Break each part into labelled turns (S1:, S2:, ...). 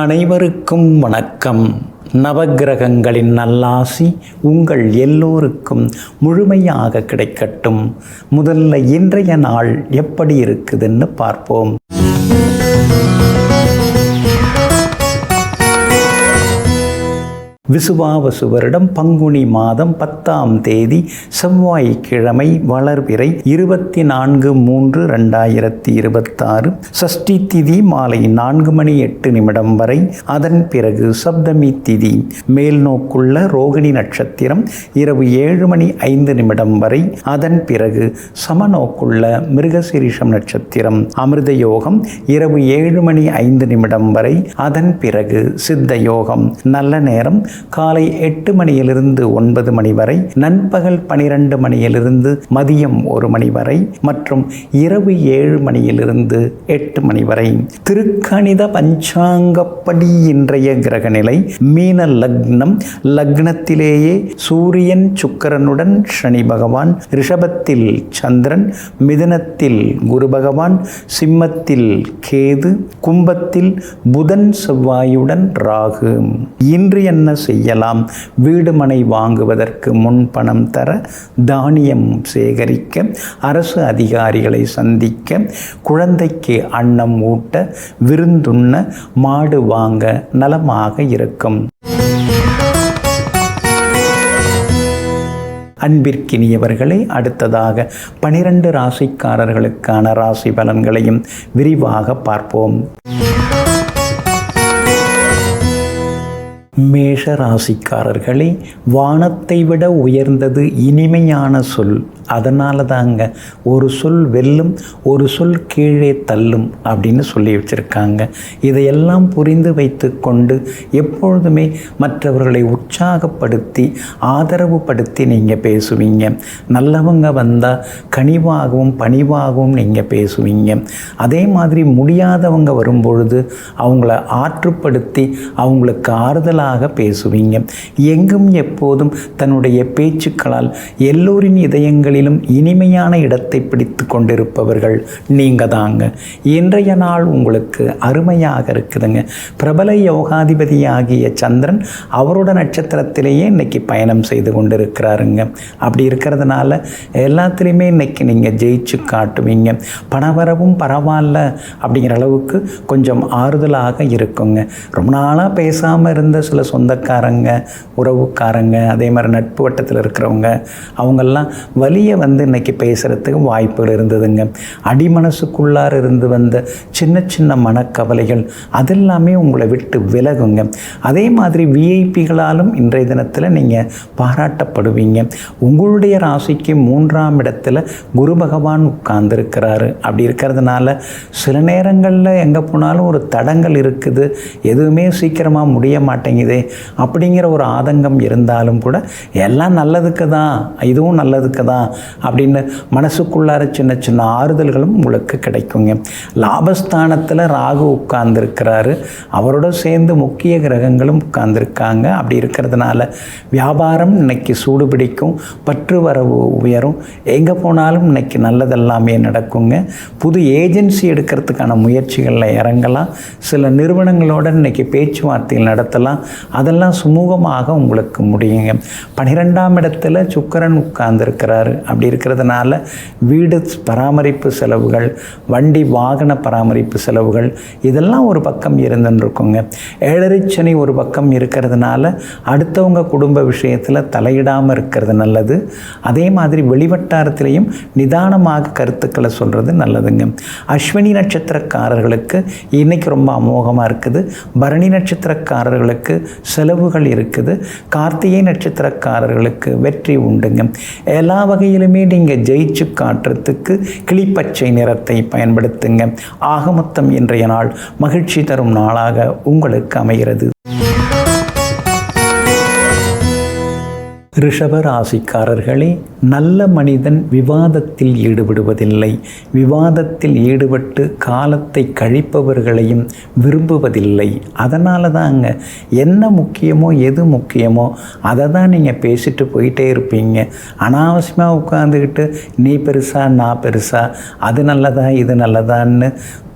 S1: அனைவருக்கும் வணக்கம். நவக்கிரகங்களின் நல்லாசி உங்கள் எல்லோருக்கும் முழுமையாக கிடைக்கட்டும். முதல்ல இன்றைய நாள் எப்படி இருக்குதுன்னு பார்ப்போம். விசுவாவசு வருடம் பங்குனி மாதம் 10ஆம் தேதி செவ்வாய்க்கிழமை வளர்பிறை 24/3/2026 சஷ்டி திதி மாலை 4:08 வரை. அதன் பிறகு சப்தமி திதி மேல் நோக்குள்ள ரோகிணி நட்சத்திரம் இரவு 7:05 வரை. அதன் பிறகு சமநோக்குள்ள மிருகசீரிஷம் நட்சத்திரம் அமிர்த யோகம் இரவு 7:05 வரை. அதன் பிறகு சித்த யோகம் நல்ல நேரம் காலை 8 மணியிலிருந்து 9 மணி வரை, நண்பகல் 12 மணியிலிருந்து மதியம் 1 மணி வரை மற்றும் இரவு 7 மணியிலிருந்து 8 மணி வரை. திருக்கணித பஞ்சாங்கப்படி இன்றைய கிரகநிலை மீன லக்னம். லக்னத்திலேயே சூரியன் சுக்கிரனுடன் சனி பகவான், ரிஷபத்தில் சந்திரன், மிதுனத்தில் குரு பகவான், சிம்மத்தில் கேது, கும்பத்தில் புதன் செவ்வாயுடன் ராகு. இன்று என்ன செய்யலாம்? வீடு மனை வாங்குவதற்கு முன் பணம் தர, தானியம் சேகரிக்க, அரசு அதிகாரிகளை சந்திக்க, குழந்தைக்கு அன்னம் ஊட்ட, விருந்துண்ண, மாடு வாங்க நலமாக இருக்கும். அன்பிற்கினியவர்களே, அடுத்ததாக 12 ராசிக்காரர்களுக்கான ராசி பலன்களையும் விரிவாக பார்ப்போம். மேஷ ராசிக்காரர்களே, வானத்தை விட உயர்ந்தது இனிமையான சொல். அதனால தாங்க ஒரு சொல் வெல்லும், ஒரு சொல் கீழே தள்ளும் அப்படின்னு சொல்லி வச்சுருக்காங்க. இதையெல்லாம் புரிந்து வைத்து கொண்டு எப்பொழுதுமே மற்றவர்களை உற்சாகப்படுத்தி ஆதரவு படுத்தி நீங்கள் பேசுவீங்க. நல்லவங்க வந்தால் கனிவாகவும் பணிவாகவும் நீங்கள் பேசுவீங்க. அதே மாதிரி முடியாதவங்க வரும்பொழுது அவங்கள ஆற்றுப்படுத்தி அவங்களுக்கு ஆறுதலாக பேசுவீங்க. எங்கும் எப்போதும் தன்னுடைய பேச்சுக்களால் எல்லோரின் இதயங்களிலும் இனிமையான இடத்தை பிடித்து கொண்டிருப்பவர்கள் நீங்க தாங்க. இன்றைய நாள் உங்களுக்கு அருமையாக இருக்குதுங்க. பிரபல யோகாதிபதியாகிய சந்திரன் அவரோட நட்சத்திரத்திலேயே இன்னைக்கு பயணம் செய்து கொண்டிருக்கிறாருங்க. அப்படி இருக்கிறதுனால எல்லாத்துலேயுமே இன்னைக்கு நீங்கள் ஜெயிச்சு காட்டுவீங்க. பணவரவும் பரவாயில்ல அப்படிங்கிற அளவுக்கு கொஞ்சம் ஆறுதலாக இருக்குங்க. ரொம்ப நாளாக பேசாமல் இருந்த சில சொந்தக்காரங்க, உறவுக்காரங்க, அதே மாதிரி நட்பு வட்டத்தில் இருக்கிறவங்க அவங்கெல்லாம் வலியை இன்னைக்கு பேசுகிறதுக்கு வாய்ப்புகள் இருந்ததுங்க. அடிமனசுக்குள்ளார இருந்து வந்த சின்ன சின்ன மனக்கவலைகள் அதெல்லாமே உங்களை விட்டு விலகுங்க. அதே மாதிரி விஐபிகளாலும் இன்றைய தினத்தில் நீங்கள் பாராட்டப்படுவீங்க. உங்களுடைய ராசிக்கு 3ஆம் இடத்துல குரு பகவான் உட்கார்ந்துருக்கிறாரு. அப்படி இருக்கிறதுனால சில நேரங்களில் எங்கே போனாலும் ஒரு தடங்கள் இருக்குது, எதுவுமே சீக்கிரமாக முடிய மாட்டேங்குதே அப்படிங்கிற ஒரு ஆதங்கம் இருந்தாலும் கூட எல்லாம் நல்லதுக்கு தான், இதுவும் நல்லதுக்கு தான் அப்படின்னு மனசுக்குள்ளார சின்ன சின்ன ஆறுதல்களும் உங்களுக்கு கிடைக்குங்க. லாபஸ்தானத்தில் ராகு உட்கார்ந்துருக்கிறாரு. அவரோட சேர்ந்து முக்கிய கிரகங்களும் உட்கார்ந்துருக்காங்க. அப்படி இருக்கிறதுனால வியாபாரம் இன்னைக்கு சூடு பிடிக்கும், பற்று வரவு உயரும், எங்கே போனாலும் இன்னைக்கு நல்லதெல்லாமே நடக்குங்க. புது ஏஜென்சி எடுக்கிறதுக்கான முயற்சிகளில் இறங்கலாம். சில நிறுவனங்களோட இன்னைக்கு பேச்சுவார்த்தைகள் நடத்தலாம். அதெல்லாம் சுமூகமாக உங்களுக்கு முடியுங்க. 12ஆம் இடத்துல சுக்கிரன் உட்கார்ந்துருக்கிறாரு. அப்படி இருக்கிறதுனால வீடு பராமரிப்பு செலவுகள், வண்டி வாகன பராமரிப்பு செலவுகள் இதெல்லாம் ஒரு பக்கம் இருந்துருக்குங்க. 7.5 சனி ஒரு பக்கம் இருக்கிறதுனால அடுத்தவங்க குடும்ப விஷயத்தில் தலையிடாமல் இருக்கிறது நல்லது. அதே மாதிரி வெளிவட்டாரத்திலையும் நிதானமாக கருத்துக்களை சொல்கிறது நல்லதுங்க. அஸ்வினி நட்சத்திரக்காரர்களுக்கு இன்னைக்கு ரொம்ப அமோகமாக இருக்குது. பரணி நட்சத்திரக்காரர்களுக்கு செலவுகள் இருக்குது. கார்த்திகை நட்சத்திரக்காரர்களுக்கு வெற்றி உண்டுங்க. எல்லா வகையிலுமே நீங்கள் ஜெயிச்சு காட்டுறதுக்கு கிளிப்பச்சை நிறத்தை பயன்படுத்துங்க. ஆக மொத்தம் இன்றைய நாள் மகிழ்ச்சி தரும் நாளாக உங்களுக்கு அமைகிறது. ரிஷப ராசிக்காரர்களே, நல்ல மனிதன் விவாதத்தில் ஈடுபடுவதில்லை. விவாதத்தில் ஈடுபட்டு காலத்தை கழிப்பவர்களையும் விரும்புவதில்லை. அதனால தாங்க என்ன முக்கியமோ எது முக்கியமோ அதை தான் நீங்கள் பேசிட்டு போயிட்டே இருப்பீங்க. அனாவசியமாக உட்காந்துக்கிட்டு நீ பெருசா நான் பெருசா, அது நல்லதா இது நல்லதான்னு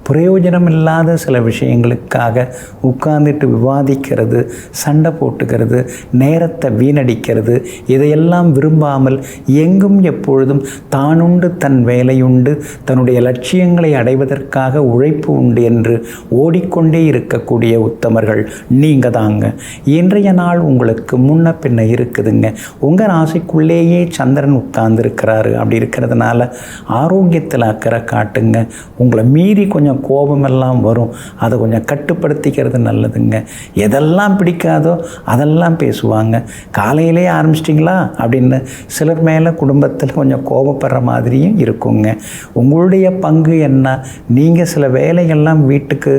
S1: பிரயோஜனம் இல்லாத சில விஷயங்களுக்காக உட்கார்ந்துட்டு விவாதிக்கிறது, சண்டை போட்டுக்கிறது, நேரத்தை வீணடிக்கிறது, இதையெல்லாம் விரும்பாமல் எங்கும் எப்பொழுதும் தானுண்டு தன் வேலையுண்டு தன்னுடைய லட்சியங்களை அடைவதற்காக உழைப்பு உண்டு என்று ஓடிக்கொண்டே இருக்கக்கூடிய உத்தமர்கள் நீங்கள் தாங்க. இன்றைய நாள் உங்களுக்கு முன்ன பின்ன இருக்குதுங்க. உங்கள் ராசிக்குள்ளேயே சந்திரன் உட்கார்ந்துருக்கிறாரு. அப்படி இருக்கிறதுனால ஆரோக்கியத்தில் அக்கறை காட்டுங்க. உங்களை மீறி கொஞ்சம் கோபமெல்லாம் வரும், அதை கொஞ்சம் கட்டுப்படுத்திக்கிறது நல்லதுங்க. எதெல்லாம் பிடிக்காதோ அதெல்லாம் பேசுவாங்க. காலையிலே ஆரம்பிச்சிட்டிங்களா அப்படின்னு சிலர் மேலே குடும்பத்தில் கொஞ்சம் கோபப்படுற மாதிரியும் இருக்குங்க. உங்களுடைய பங்கு என்ன? நீங்கள் சில வேலைகள்லாம் வீட்டுக்கு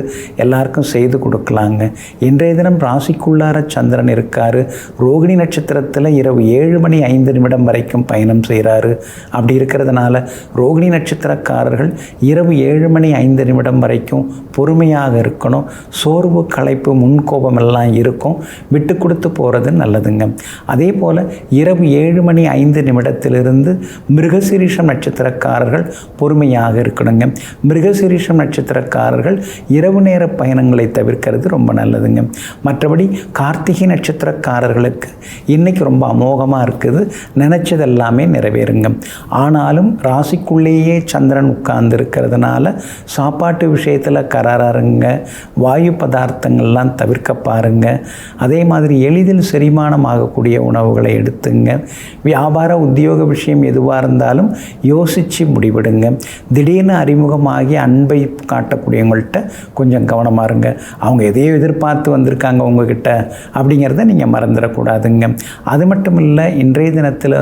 S1: எல்லாருக்கும் செய்து கொடுக்கலாங்க. இன்றைய தினம் ராசிக்குள்ளார சந்திரன் இருக்கார். ரோகிணி நட்சத்திரத்தில் இரவு 7:05 வரைக்கும் பயணம் செய்கிறாரு. அப்படி இருக்கிறதுனால ரோகிணி நட்சத்திரக்காரர்கள் இரவு 7:05 வரைக்கும் பொறுமையாக இருக்கணும். சோர்வு, களைப்பு, முன்கோபம் எல்லாம் இருக்கும். விட்டு கொடுத்து போகிறது நல்லதுங்க. அதே போல் இரவு 7:05 மிருகசீரிஷம் நட்சத்திரக்காரர்கள் பொறுமையாக இருக்கணுங்க. மிருகசீரிஷம் நட்சத்திரக்காரர்கள் இரவு நேர பயணங்களை தவிர்க்கிறது ரொம்ப நல்லதுங்க. மற்றபடி கார்த்திகை நட்சத்திரக்காரர்களுக்கு இன்றைக்கி ரொம்ப அமோகமாக இருக்குது. நினச்சது எல்லாமே நிறைவேறுங்க. ஆனாலும் ராசிக்குள்ளேயே சந்திரன் உட்கார்ந்து இருக்கிறதுனால சாப்பாட்டு விஷயத்தில் கராருங்க. வாயு பதார்த்தங்கள்லாம் தவிர்க்க பாருங்க. அதே மாதிரி எளிதில் செரிமானம் ஆகக்கூடிய உணவுகளை எடுத்துங்க. வியாபார உத்தியோக விஷயம் எதுவாக இருந்தாலும் யோசித்து முடிவிடுங்க. திடீர்னு அறிமுகமாகி அன்பை காட்டக்கூடியவங்கள்ட்ட கொஞ்சம் கவனமாக இருங்க. அவங்க எதையோ எதிர்பார்த்து வந்திருக்காங்க உங்ககிட்ட அப்படிங்கிறத நீங்கள் மறந்துடக்கூடாதுங்க. அது மட்டும் இல்லை, இன்றைய தினத்தில்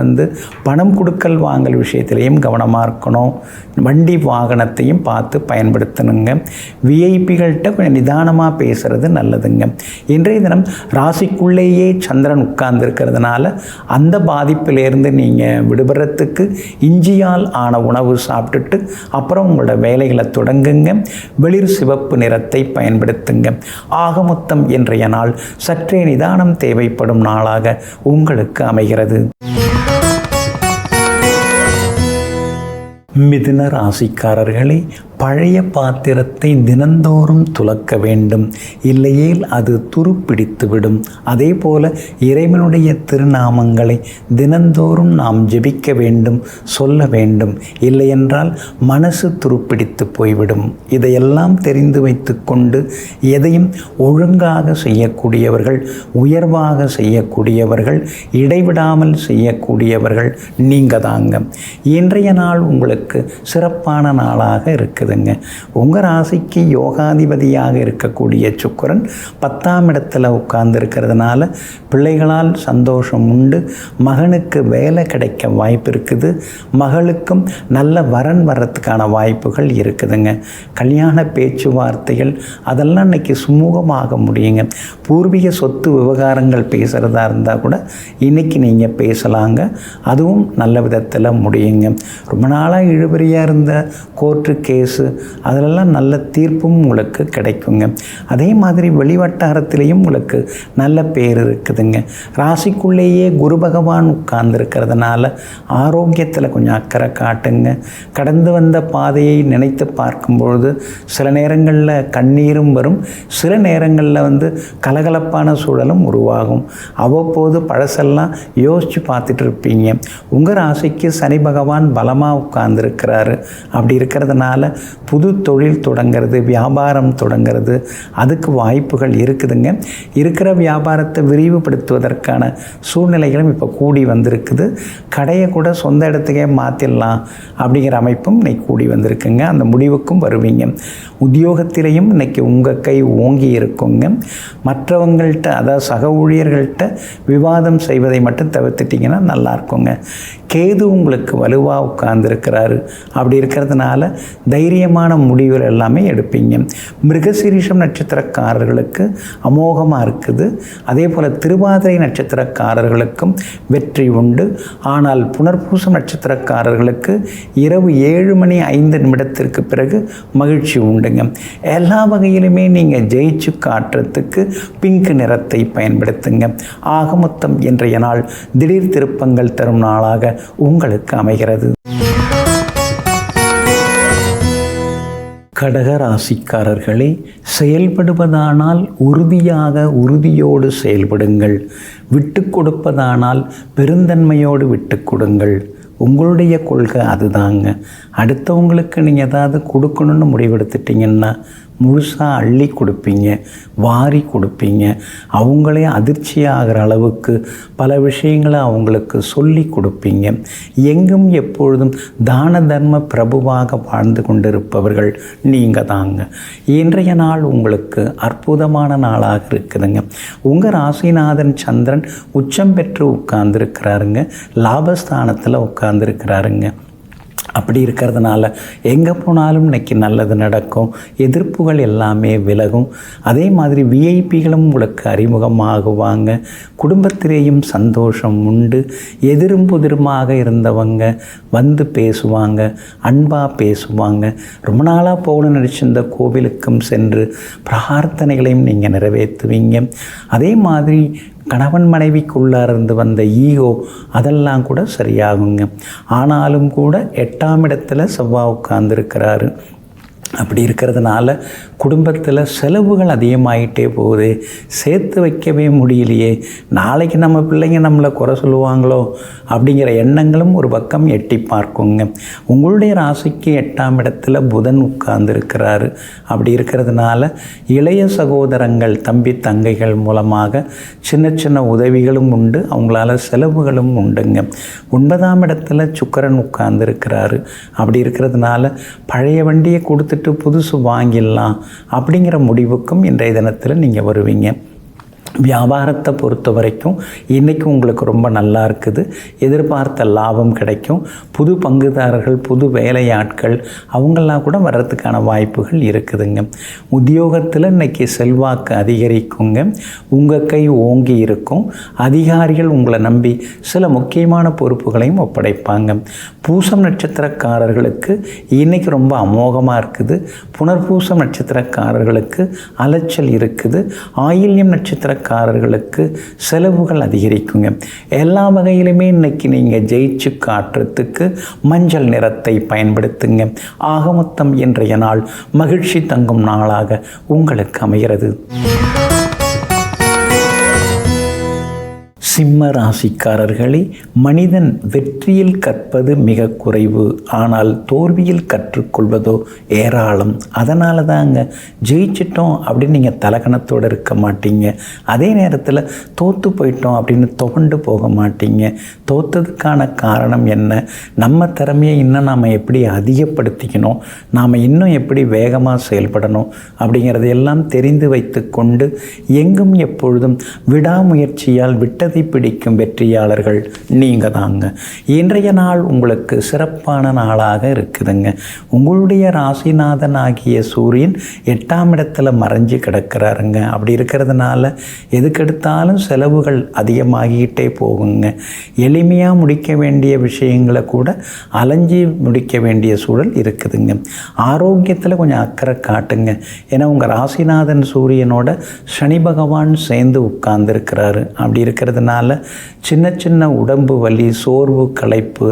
S1: பணம் கொடுக்கல் வாங்கல் விஷயத்திலையும் கவனமாக இருக்கணும். வண்டி வாகனத்தையும் பார்த்து பயன்படுத்தணுங்க. விஐபிகள்கிட்ட கொஞ்சம் நிதானமாக பேசுகிறது நல்லதுங்க. இன்றைய தினம் ராசிக்குள்ளேயே சந்திரன் உட்கார்ந்துருக்கிறதுனால அந்த பாதிப்பிலேருந்து நீங்கள் விடுபடுறதுக்கு இஞ்சியால் ஆன உணவு சாப்பிட்டுட்டு அப்புறம் உங்களோட வேலைகளை தொடங்குங்க. வெளிர் சிவப்பு நிறத்தை பயன்படுத்துங்க. ஆக மொத்தம் இன்றைய நாள் சற்றே நிதானம் தேவைப்படும் நாளாக உங்களுக்கு அமைகிறது. மிதுன ராசிக்காரர்களே, பழைய பாத்திரத்தை தினந்தோறும் துலக்க வேண்டும், இல்லையேல் அது துருப்பிடித்துவிடும். அதே போல இறைவனுடைய திருநாமங்களை தினந்தோறும் நாம் ஜெபிக்க வேண்டும், சொல்ல வேண்டும். இல்லையென்றால் மனசு துருப்பிடித்து போய்விடும். இதையெல்லாம் தெரிந்து வைத்து கொண்டு எதையும் ஒழுங்காக செய்யக்கூடியவர்கள், உயர்வாக செய்யக்கூடியவர்கள், இடைவிடாமல் செய்யக்கூடியவர்கள் நீங்கள் தாங்க. இன்றைய நாள் உங்களுக்கு சிறப்பான நாளாக இருக்குது. உங்கள் ராசிக்கு யோகாதிபதியாக இருக்கக்கூடிய சுக்கிரன் 10ஆம் இடத்துல உட்கார்ந்து இருக்கிறதுனால பிள்ளைகளால் சந்தோஷம் உண்டு. மகனுக்கு வேலை கிடைக்க வாய்ப்பு இருக்குது. மகளுக்கும் நல்ல வரன் வர்றதுக்கான வாய்ப்புகள் இருக்குதுங்க. கல்யாண பேச்சுவார்த்தைகள் அதெல்லாம் இன்னைக்கு சுமூகமாக முடியுங்க. பூர்வீக சொத்து விவகாரங்கள் பேசுகிறதா இருந்தால் கூட இன்றைக்கி நீங்கள் பேசலாங்க. அதுவும் நல்ல விதத்தில் முடியுங்க. ரொம்ப நாளாக இழுபறியாக இருந்த கோர்ட்டு கேஸு அதிலெல்லாம் நல்ல தீர்ப்பும் உங்களுக்கு கிடைக்குங்க. அதே மாதிரி வெளிவட்டாரத்திலையும் உங்களுக்கு நல்ல பேர் இருக்குதுங்க. ராசிக்குள்ளேயே குரு பகவான் உட்கார்ந்துருக்கிறதுனால ஆரோக்கியத்தில் கொஞ்சம் அக்கறை காட்டுங்க. கடந்து வந்த பாதையை நினைத்து பார்க்கும்பொழுது சில நேரங்களில் கண்ணீரும் வரும், சில நேரங்களில் கலகலப்பான சூழலும் உருவாகும். அவ்வப்போது பழசெல்லாம் யோசித்து பார்த்துட்டு இருப்பீங்க. உங்கள் ராசிக்கு சனி பகவான் பலமாக உட்கார்ந்துருக்கிறாரு. அப்படி இருக்கிறதுனால புது தொழில் தொடங்கிறது, வியாபாரம் தொடங்கிறது, அதுக்கு வாய்ப்புகள் இருக்குதுங்க. இருக்கிற வியாபாரத்தை விரிவுபடுத்துவதற்கான சூழ்நிலைகளும் இப்போ கூடி வந்திருக்குது. கடையை கூட சொந்த இடத்துக்கே மாற்றிடலாம் அப்படிங்கிற அமைப்பும் இன்னைக்கு கூடி வந்திருக்குங்க. அந்த முடிவுக்கும் வருவீங்க. உத்தியோகத்திலையும் இன்னைக்கு உங்கள் கை ஓங்கி இருக்குங்க. மற்றவங்கள்ட்ட, அதாவது சக ஊழியர்கள்ட்ட விவாதம் செய்வதை மட்டும் தவிர்த்துட்டிங்கன்னா நல்லா இருக்குங்க. கேது உங்களுக்கு வலுவாக உட்கார்ந்துருக்கிறாரு. அப்படி இருக்கிறதுனால தைரியமான முடிவுகள் எல்லாமே எடுப்பீங்க. மிருகசீரிஷம் நட்சத்திரக்காரர்களுக்கு அமோகமாக இருக்குது. அதே போல் திருவாதிரை நட்சத்திரக்காரர்களுக்கும் வெற்றி உண்டு. ஆனால் புனர்பூசம் நட்சத்திரக்காரர்களுக்கு இரவு 7:05 பிறகு மகிழ்ச்சி உண்டுங்க. எல்லா வகையிலுமே நீங்கள் ஜெயிச்சு காட்டுறதுக்கு பிங்க் நிறத்தை பயன்படுத்துங்க. ஆக மொத்தம் இன்றைய நாள் திடீர் திருப்பங்கள் தரும் நாளாக உங்களுக்கு அமைகிறது. கடக ராசிக்காரர்களே, செயல்படுவதானால் உறுதியோடு செயல்படுங்கள். விட்டு கொடுப்பதானால் பெருந்தன்மையோடு விட்டு கொடுங்கள். உங்களுடைய கொள்கை அதுதாங்க. அடுத்தவங்களுக்கு நீங்கள் ஏதாவது கொடுக்கணுன்னு முடிவெடுத்துட்டிங்கன்னா முழுசாக அள்ளி கொடுப்பீங்க, வாரி கொடுப்பீங்க. அவங்களே அதிர்ச்சியாகிற அளவுக்கு பல விஷயங்களை அவங்களுக்கு சொல்லி கொடுப்பீங்க. எங்கும் எப்பொழுதும் தான தர்ம பிரபுவாக வாழ்ந்து கொண்டிருப்பவர்கள் நீங்கள் தாங்க. இன்றைய நாள் உங்களுக்கு அற்புதமான நாளாக இருக்குதுங்க. உங்கள் ராசிநாதன் சந்திரன் உச்சம் பெற்று உட்கார்ந்துருக்கிறாருங்க. லாபஸ்தானத்தில் உட்கார்ந்துருக்கிறாருங்க. அப்படி இருக்கிறதுனால எங்கே போனாலும் இன்றைக்கி நல்லது நடக்கும். எதிர்ப்புகள் எல்லாமே விலகும். அதே மாதிரி விஐபிகளும் உங்களுக்கு அறிமுகமாகுவாங்க. குடும்பத்திலேயும் சந்தோஷம் உண்டு. எதிரும் புதிருமாக இருந்தவங்க வந்து பேசுவாங்க, அன்பாக பேசுவாங்க. ரொம்ப நாளாக போகணும்னு நினச்சிருந்த கோவிலுக்கும் சென்று பிரார்த்தனைகளையும் நீங்கள் நிறைவேற்றுவீங்க. அதே மாதிரி கணவன் மனைவிக்குள்ளார இருந்து வந்த ஈகோ அதெல்லாம் கூட சரியாகுங்க. ஆனாலும் கூட 8ஆம் இடத்துல செவ்வாய் உட்கார்ந்துருக்கிறாரு. அப்படி இருக்கிறதுனால குடும்பத்தில் செலவுகள் அதிகமாகிட்டே போகுது. சேர்த்து வைக்கவே முடியலையே, நாளைக்கு நம்ம பிள்ளைங்க நம்மளை குறை சொல்லுவாங்களோ அப்படிங்கிற எண்ணங்களும் ஒரு பக்கம் எட்டி பார்க்குங்க. உங்களுடைய ராசிக்கு 8ஆம் இடத்துல புதன் உட்கார்ந்துருக்கிறாரு. அப்படி இருக்கிறதுனால இளைய சகோதரங்கள், தம்பி தங்கைகள் மூலமாக சின்ன சின்ன உதவிகளும் உண்டு. அவங்களால செலவுகளும் உண்டுங்க. 9ஆம் இடத்துல சுக்கிரன் உட்கார்ந்துருக்கிறாரு. அப்படி இருக்கிறதுனால பழைய வண்டியை கொடுத்துட்டு புதுசு வாங்கிடலாம் அப்படிங்கிற முடிவுக்கும் இன்றைய தினத்தில் நீங்கள் வருவீங்க. வியாபாரத்தை பொறுத்த வரைக்கும் இன்றைக்கி உங்களுக்கு ரொம்ப நல்லா இருக்குது. எதிர்பார்த்த லாபம் கிடைக்கும். புது பங்குதாரர்கள், புது வேலையாட்கள் அவங்கெல்லாம் கூட வர்றதுக்கான வாய்ப்புகள் இருக்குதுங்க. உத்தியோகத்தில் இன்றைக்கி செல்வாக்கு அதிகரிக்குங்க. உங்கள் கை ஓங்கி இருக்கும். அதிகாரிகள் உங்களை நம்பி சில முக்கியமான பொறுப்புகளையும் ஒப்படைப்பாங்க. பூசம் நட்சத்திரக்காரர்களுக்கு இன்றைக்கி ரொம்ப அமோகமாக இருக்குது. புனர்பூசம் நட்சத்திரக்காரர்களுக்கு அலைச்சல் இருக்குது. ஆயில்யம் நட்சத்திரக்காரர்களுக்கு செலவுகள் அதிகரிக்குங்க. எல்லா வகையிலுமே இன்றைக்கி நீங்கள் ஜெயிச்சு காட்டுறதுக்கு மஞ்சள் நிறத்தை பயன்படுத்துங்க. ஆக மொத்தம் இன்றைய நாள் மகிழ்ச்சி தங்கும் நாளாக உங்களுக்கு அமைகிறது. சிம்ம ராசிக்காரர்களே, மனிதன் வெற்றியில் கற்பது மிக குறைவு, ஆனால் தோல்வியில் கற்றுக்கொள்வதோ ஏராளம். அதனால தாங்க ஜெயிச்சிட்டோம் அப்படின்னு நீங்கள் தலகணத்தோடு இருக்க மாட்டீங்க. அதே நேரத்தில் தோற்று போயிட்டோம் அப்படின்னு துவண்டு போக மாட்டீங்க. தோற்றதுக்கான காரணம் என்ன, நம்ம திறமையை இன்னும் நாம் எப்படி அதிகப்படுத்திக்கணும், நாம் இன்னும் எப்படி வேகமாக செயல்படணும் அப்படிங்கிறது எல்லாம் தெரிந்து வைத்து கொண்டு எங்கும் எப்பொழுதும் விடாமுயற்சியால் விட்டதை பிடிக்கும் வெற்றியாளர்கள் நீங்கள் தாங்க. இன்றைய நாள் உங்களுக்கு சிறப்பான நாளாக இருக்குதுங்க. உங்களுடைய ராசிநாதன் ஆகிய சூரியன் 8ஆம் இடத்துல மறைஞ்சு கிடக்கிறாருங்க. அப்படி இருக்கிறதுனால எதுக்கெடுத்தாலும் செலவுகள் அதிகமாகிக்கிட்டே போகுங்க. எளிமையாக முடிக்க வேண்டிய விஷயங்களை கூட அலைஞ்சி முடிக்க வேண்டிய சூழல் இருக்குதுங்க. ஆரோக்கியத்தில் கொஞ்சம் அக்கறை காட்டுங்க. ஏன்னா உங்கள் ராசிநாதன் சூரியனோட சனி பகவான் சேர்ந்து உட்கார்ந்துருக்கிறாரு. அப்படி இருக்கிறதுனால சின்ன சின்ன உடம்பு வலி, சோர்வு, களைப்பு,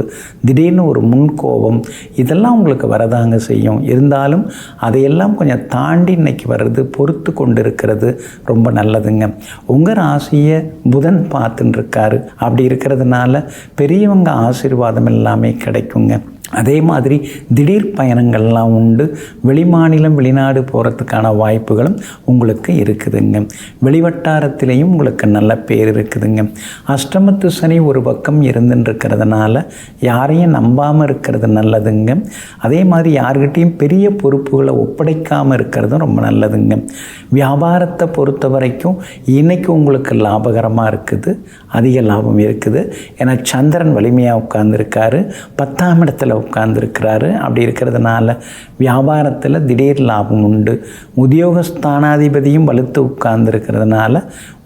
S1: திடீர்னு ஒரு முன்கோபம் இதெல்லாம் உங்களுக்கு வரதாங்க செய்யும். இருந்தாலும் அதையெல்லாம் கொஞ்சம் தாண்டி இன்னைக்கு வர்றது, பொறுத்து கொண்டு இருக்கிறது ரொம்ப நல்லதுங்க. உங்கள் ராசியை புதன் பார்த்துன்னு இருக்காரு. அப்படி இருக்கிறதுனால பெரியவங்க ஆசீர்வாதம் எல்லாமே கிடைக்குங்க. அதே மாதிரி திடீர் பயணங்கள்லாம் உண்டு. வெளிமாநிலம், வெளிநாடு போகிறதுக்கான வாய்ப்புகளும் உங்களுக்கு இருக்குதுங்க. வெளிவட்டாரத்திலையும் உங்களுக்கு நல்ல பேர் இருக்குதுங்க. அஷ்டமத்து சனி ஒரு பக்கம் இருந்துருக்கிறதுனால யாரையும் நம்பாமல் இருக்கிறது நல்லதுங்க. அதே மாதிரி யார்கிட்டையும் பெரிய பொறுப்புகளை ஒப்படைக்காமல் இருக்கிறதும் ரொம்ப நல்லதுங்க. வியாபாரத்தை பொறுத்த வரைக்கும் இன்றைக்கி உங்களுக்கு லாபகரமாக இருக்குது. அதிக லாபம் இருக்குது. ஏன்னா சந்திரன் வலிமையாக உட்கார்ந்துருக்காரு. 10ஆம் இடத்துல உட்கார்ந்துருக்கிறாரு. அப்படி இருக்கிறதுனால வியாபாரத்தில் திடீர் லாபம் உண்டு. உத்தியோகஸ்தானாதிபதியும் வலுத்து உட்கார்ந்துருக்கிறதுனால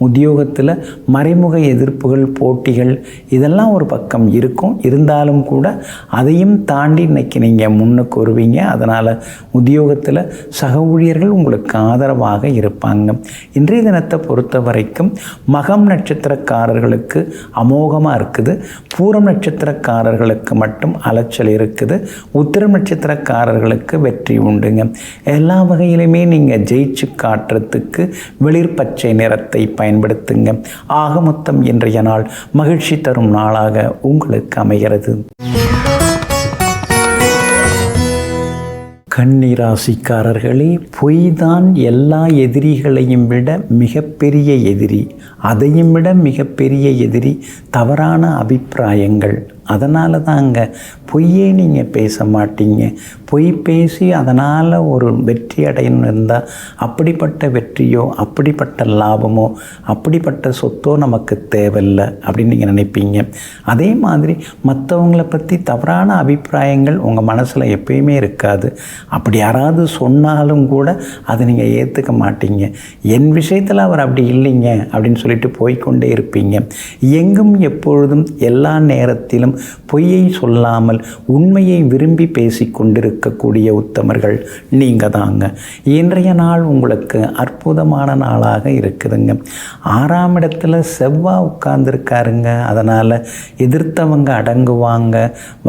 S1: உத்தியோகத்தில் மறைமுக எதிர்ப்புகள், போட்டிகள் இதெல்லாம் ஒரு பக்கம் இருக்கும். இருந்தாலும் கூட அதையும் தாண்டி இன்றைக்கி நீங்கள் முன்னுக்கு வருவீங்க. அதனால் உத்தியோகத்தில் சக ஊழியர்கள் உங்களுக்கு ஆதரவாக இருப்பாங்க. இன்றைய தினத்தை பொறுத்த வரைக்கும் மகம் நட்சத்திரக்காரர்களுக்கு அமோகமாக இருக்குது. பூரம் நட்சத்திரக்காரர்களுக்கு மட்டும் அலைச்சல் இருக்குது. உத்திரம் நட்சத்திரக்காரர்களுக்கு வெற்றி உண்டுங்க. எல்லா வகையிலுமே நீங்கள் ஜெயிச்சு காட்டுறதுக்கு வெளிர் பச்சை நிறத்தை பயன்படுத்துங்க. ஆக மொத்தம் இன்றைய நாள் மகிழ்ச்சி தரும் நாளாக உங்களுக்கு அமைகிறது. கன்னிராசிக்காரர்களே, பொய்தான் எல்லா எதிரிகளையும் விட மிகப்பெரிய எதிரி. அதையும் விட மிகப்பெரிய எதிரி தவறான அபிப்பிராயங்கள். அதனால தாங்க பொய்யே நீங்கள் பேச மாட்டீங்க. பொய் பேசி அதனால் ஒரு வெற்றி அடையணும் இருந்தால் அப்படிப்பட்ட வெற்றியோ அப்படிப்பட்ட லாபமோ அப்படிப்பட்ட சொத்தோ நமக்கு தேவையில்லை அப்படின்னு நீங்கள் நினைப்பீங்க. அதே மாதிரி மற்றவங்களை பற்றி தவறான அபிப்பிராயங்கள் உங்கள் மனசில் எப்பயுமே இருக்காது. அப்படி யாராவது சொன்னாலும் கூட அதை நீங்கள் ஏற்றுக்க மாட்டீங்க. என் விஷயத்தில் அவர் அப்படி இல்லைங்க அப்படின்னு சொல்லிட்டு போய்கொண்டே இருப்பீங்க. எங்கும் எப்பொழுதும் எல்லா நேரத்திலும் பொய்யை சொல்லாமல் உண்மையை விரும்பி பேசி கொண்டிருக்கக்கூடிய உத்தமர்கள் நீங்கள் தாங்க. இன்றைய நாள் உங்களுக்கு அற்புதமான நாளாக இருக்குதுங்க. 6ஆம் இடத்துல செவ்வாய் உட்கார்ந்துருக்காருங்க. அதனால் எதிர்த்தவங்க அடங்குவாங்க.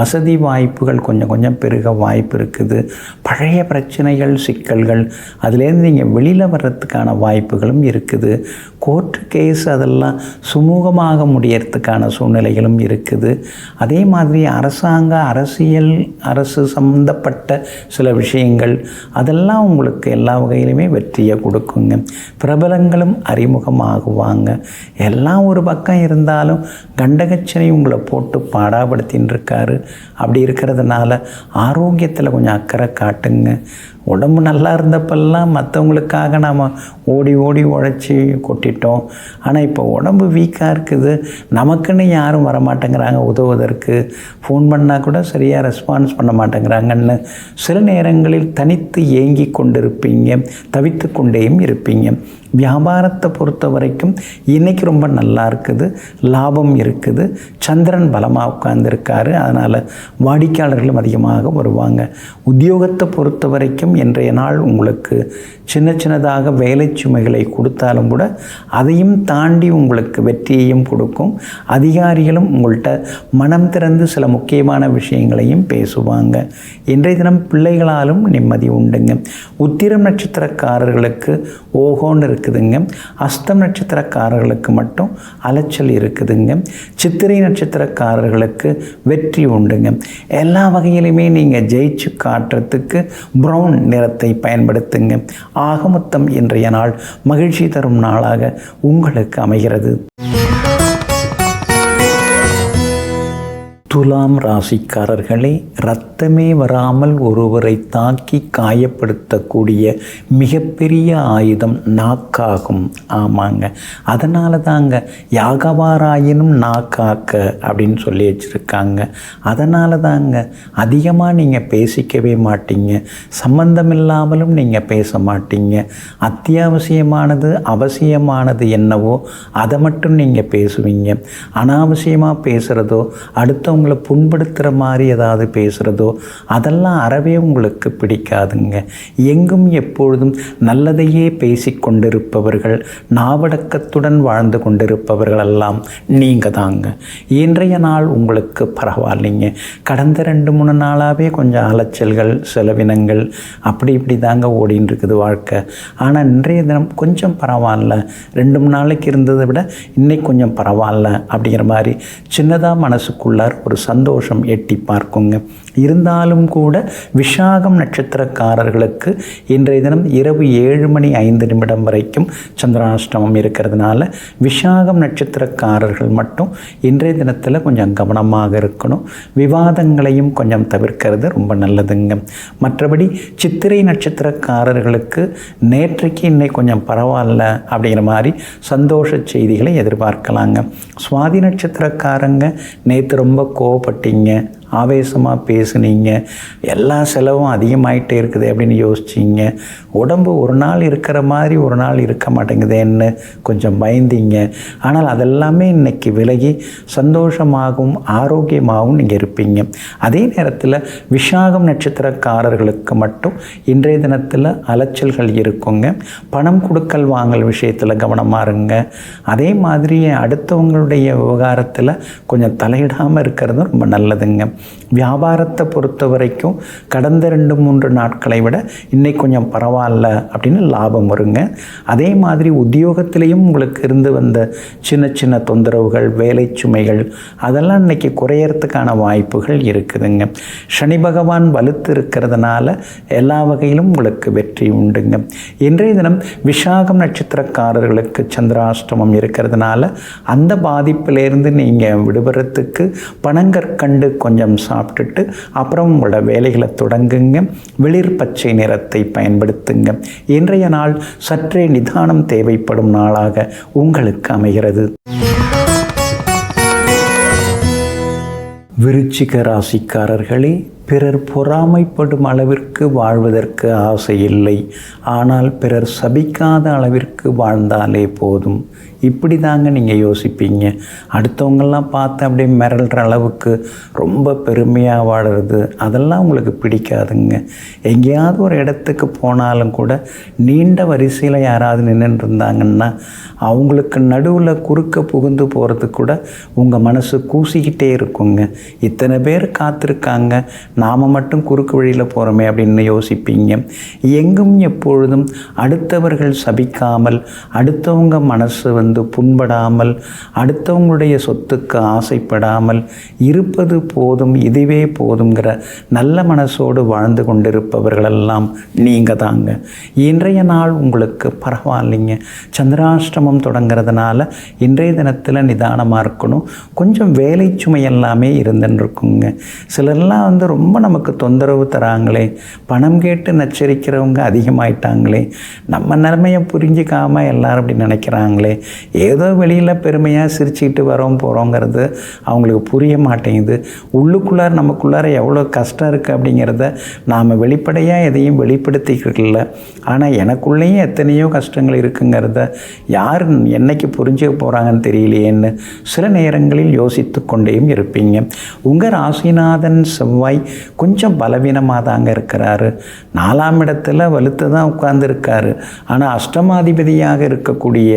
S1: வசதி வாய்ப்புகள் கொஞ்சம் கொஞ்சம் பெருக வாய்ப்பு இருக்குது. பழைய பிரச்சனைகள் சிக்கல்கள் அதுலேருந்து நீங்கள் வெளியில் வர்றதுக்கான வாய்ப்புகளும் இருக்குது. கோர்ட்டு கேஸ் அதெல்லாம் சுமூகமாக முடியறதுக்கான சூழ்நிலைகளும் இருக்குது. அதே மாதிரி அரசு சம்பந்தப்பட்ட சில விஷயங்கள் அதெல்லாம் உங்களுக்கு எல்லா வகையிலுமே வெற்றியை கொடுக்குங்க. பிரபலங்களும் அறிமுகமாகுவாங்க. எல்லாம் ஒரு பக்கம் இருந்தாலும் கண்டகச்சனை உங்களை போட்டு பாடாப்படுத்தின்னு இருக்காரு. அப்படி இருக்கிறதுனால ஆரோக்கியத்தில் கொஞ்சம் அக்கறை காட்டுங்க. உடம்பு நல்லா இருந்தப்பெல்லாம் மற்றவங்களுக்காக நாம் ஓடி ஓடி உழைச்சி கொட்டிட்டோம். ஆனால் இப்போ உடம்பு வீக்காக இருக்குது. நமக்குன்னு யாரும் வரமாட்டேங்கிறாங்க உதவுவதற்கு. ஃபோன் பண்ணால் கூட சரியாக ரெஸ்பான்ஸ் பண்ண மாட்டேங்கிறாங்கன்னு சில நேரங்களில் தனித்து ஏங்கி கொண்டிருப்பீங்க. தவித்து கொண்டேயும் இருப்பீங்க. வியாபாரத்தை பொறுத்த வரைக்கும் இன்றைக்கி ரொம்ப நல்லா இருக்குது. லாபம் இருக்குது. சந்திரன் பலமாக உட்கார்ந்துருக்காரு. அதனால் வாடிக்கையாளர்களும் அதிகமாக வருவாங்க. உத்தியோகத்தை பொறுத்த வரைக்கும் இன்றைய நாள் உங்களுக்கு சின்ன சின்னதாக வேலை சுமைகளை கொடுத்தாலும் கூட அதையும் தாண்டி உங்களுக்கு வெற்றியையும் கொடுக்கும். அதிகாரிகளும் உங்கள்கிட்ட மனம் திறந்து சில முக்கியமான விஷயங்களையும் பேசுவாங்க. இன்றைய தினம் பிள்ளைகளாலும் நிம்மதி உண்டுங்க. உத்திரம் நட்சத்திரக்காரர்களுக்கு ஓஹோன்னு இருக்குதுங்க. அஸ்தம் நட்சத்திரக்காரர்களுக்கு மட்டும் அலைச்சல் இருக்குதுங்க. சித்திரை நட்சத்திரக்காரர்களுக்கு வெற்றி உண்டுங்க. எல்லா வகையிலுமே நீங்கள் ஜெயிச்சு காட்டுறதுக்கு ப்ரௌன் நிறத்தை பயன்படுத்துங்க. ஆக மொத்தம் இன்றைய நாள் மகிழ்ச்சி தரும் நாளாக உங்களுக்கு அமைகிறது. துலாம் ராசிக்காரர்களே, இரத்தமே வராமல் ஒருவரை தாக்கி காயப்படுத்தக்கூடிய மிகப்பெரிய ஆயுதம் நாக்காகும். ஆமாங்க, அதனால தாங்க யாகவாராயினும் நாக்காக்க அப்படின்னு சொல்லி வச்சுருக்காங்க. அதனால தாங்க அதிகமாக நீங்கள் பேசிக்கவே மாட்டீங்க. சம்பந்தமில்லாமலும் நீங்கள் பேச மாட்டீங்க. அத்தியாவசியமானது அவசியமானது என்னவோ அதை மட்டும் நீங்கள் பேசுவீங்க. அனாவசியமாக பேசுகிறதோ அடுத்தவங்க உங்களை புண்படுத்துகிற மாதிரி ஏதாவது பேசுகிறதோ அதெல்லாம் அறவே உங்களுக்கு பிடிக்காதுங்க. எங்கும் எப்பொழுதும் நல்லதையே பேசி கொண்டிருப்பவர்கள், நாவடக்கத்துடன் வாழ்ந்து கொண்டிருப்பவர்கள் எல்லாம் நீங்கள் தாங்க. இன்றைய நாள் உங்களுக்கு பரவாயில்லைங்க. கடந்த 2-3 நாளாகவே கொஞ்சம் அலைச்சல்கள் செலவினங்கள் அப்படி இப்படி தாங்க ஓடின்னு இருக்குது வாழ்க்கை. ஆனால் இன்றைய தினம் கொஞ்சம் பரவாயில்ல. 2-3 நாளைக்கு இருந்ததை விட இன்னைக்கு கொஞ்சம் பரவாயில்ல அப்படிங்கிற மாதிரி சின்னதாக மனசுக்குள்ளார் ஒரு சந்தோஷம் எட்டி பார்க்குங்க. இருந்தாலும் கூட விஷாகம் நட்சத்திரக்காரர்களுக்கு இன்றைய தினம் இரவு 7:05 வரைக்கும் சந்திராஷ்டமம் இருக்கிறதுனால விஷாகம் நட்சத்திரக்காரர்கள் மட்டும் இன்றைய தினத்தில் கொஞ்சம் கவனமாக இருக்கணும். விவாதங்களையும் கொஞ்சம் தவிர்க்கிறது ரொம்ப நல்லதுங்க. மற்றபடி சித்திரை நட்சத்திரக்காரர்களுக்கு நேற்றைக்கு இன்னைக்கு கொஞ்சம் பரவாயில்ல அப்படிங்கிற மாதிரி சந்தோஷ செய்திகளை எதிர்பார்க்கலாங்க. சுவாதி நட்சத்திரக்காரங்க நேற்று ரொம்ப கோவப்பட்டீங்க, ஆவேசமாக பேசுனீங்க, எல்லா செலவும் அதிகமாகிட்டே இருக்குது அப்படின்னு யோசிச்சிங்க. உடம்பு ஒரு நாள் இருக்கிற மாதிரி ஒரு நாள் இருக்க மாட்டேங்குதேன்னு கொஞ்சம் பயந்தீங்க. ஆனால் அதெல்லாமே இன்றைக்கி விலகி சந்தோஷமாகவும் ஆரோக்கியமாகவும் நீங்கள் இருப்பீங்க. அதே நேரத்தில் விஷாகம் நட்சத்திரக்காரர்களுக்கு மட்டும் இன்றைய தினத்தில் அலைச்சல்கள் இருக்குங்க. பணம் கொடுக்கல் வாங்கல் விஷயத்தில் கவனமாக இருங்க. அதே மாதிரி அடுத்தவங்களுடைய விவகாரத்தில் கொஞ்சம் தலையிடாமல் இருக்கிறதும் ரொம்ப நல்லதுங்க. வியாபாரத்தை பொறுத்த வரைக்கும் கடந்த 2-3 நாட்களை விட இன்னைக்கு கொஞ்சம் பரவாயில்ல அப்படின்னு லாபம் வருங்க. அதே மாதிரி உத்தியோகத்திலையும் உங்களுக்கு இருந்து வந்த சின்ன சின்ன தொந்தரவுகள், வேலை சுமைகள் அதெல்லாம் இன்னைக்கு குறையறதுக்கான வாய்ப்புகள் இருக்குதுங்க. சனி பகவான் வலுத்து இருக்கிறதுனால எல்லா வகையிலும் உங்களுக்கு வெற்றி உண்டுங்க. இன்றைய தினம் விஷாகம் நட்சத்திரக்காரர்களுக்கு சந்திராஷ்டமம் இருக்கிறதுனால அந்த பாதிப்பிலேருந்து நீங்கள் விடுபடுறதுக்கு பனங்கற்கண்டு கொஞ்சம் சாப்பிட்டுட்டு அப்புறம் உங்களோட வேலைகளை தொடங்குங்க. வெளிர் பச்சை நிறத்தை பயன்படுத்துங்க. இன்றைய நாள் சற்றே நிதானம் தேவைப்படும் நாளாக உங்களுக்கு அமைகிறது. விருச்சிக ராசிக்காரர்களே, பிறர் பொறாமைப்படும் அளவிற்கு வாழ்வதற்கு ஆசை இல்லை. ஆனால் பிறர் சபிக்காத அளவிற்கு வாழ்ந்தாலே போதும். இப்படி தாங்க நீங்கள் யோசிப்பீங்க. அடுத்தவங்கெல்லாம் பார்த்து அப்படியே மிரள்ற அளவுக்கு ரொம்ப பெருமையாக வாடுறது அதெல்லாம் உங்களுக்கு பிடிக்காதுங்க. எங்கேயாவது ஒரு இடத்துக்கு போனாலும் கூட நீண்ட வரிசையில் யாராவது நின்றுட்டு இருந்தாங்கன்னா அவங்களுக்கு நடுவில் குறுக்க புகுந்து போகிறது கூட உங்கள் மனசு கூசிக்கிட்டே இருக்குங்க. இத்தனை பேர் காத்திருக்காங்க, நாம் மட்டும் குறுக்கு வழியில் போகிறோமே அப்படின்னு யோசிப்பீங்க. எங்கும் எப்பொழுதும் அடுத்தவர்கள் சபிக்காமல், அடுத்தவங்க மனசு புண்படாமல், அடுத்தவங்களுடைய சொத்துக்கு ஆசைப்படாமல் இருப்பது போதும், இதுவே போதுங்கிற நல்ல மனசோடு வாழ்ந்து கொண்டிருப்பவர்களெல்லாம் நீங்கள் தாங்க. இன்றைய நாள் உங்களுக்கு பரவாயில்லைங்க. சந்திராஷ்டமம் தொடங்கிறதுனால இன்றைய தினத்தில் நிதானமாக இருக்கணும். கொஞ்சம் வேலை சுமை எல்லாமே இருந்துன்னு இருக்குங்க. சிலர்லாம் ரொம்ப நமக்கு தொந்தரவு தராங்களே, பணம் கேட்டு நச்சரிக்கிறவங்க அதிகமாயிட்டாங்களே, நம்ம நிலைமையை புரிஞ்சிக்காமல் எல்லாரும் அப்படி நினைக்கிறாங்களே, ஏதோ வெளியில் பெருமையாக சிரிச்சுக்கிட்டு வரோம் போகிறோங்கிறது அவங்களுக்கு புரிய மாட்டேங்குது. உள்ளுக்குள்ளார நமக்குள்ளார எவ்வளோ கஷ்டம் இருக்குது அப்படிங்கிறத நாம் வெளிப்படையாக எதையும் வெளிப்படுத்திக்கல. ஆனால் எனக்குள்ளேயும் எத்தனையோ கஷ்டங்கள் இருக்குங்கிறத யார் என்னைக்கு புரிஞ்சுக்க போகிறாங்கன்னு தெரியலையேன்னு சில நேரங்களில் யோசித்து கொண்டேயும் இருப்பீங்க. உங்கள் ராசிநாதன் செவ்வாய் கொஞ்சம் பலவீனமாக தாங்க இருக்கிறாரு. 4ஆம் இடத்துல வலுத்து தான் உட்கார்ந்துருக்காரு. ஆனால் அஷ்டமாதிபதியாக இருக்கக்கூடிய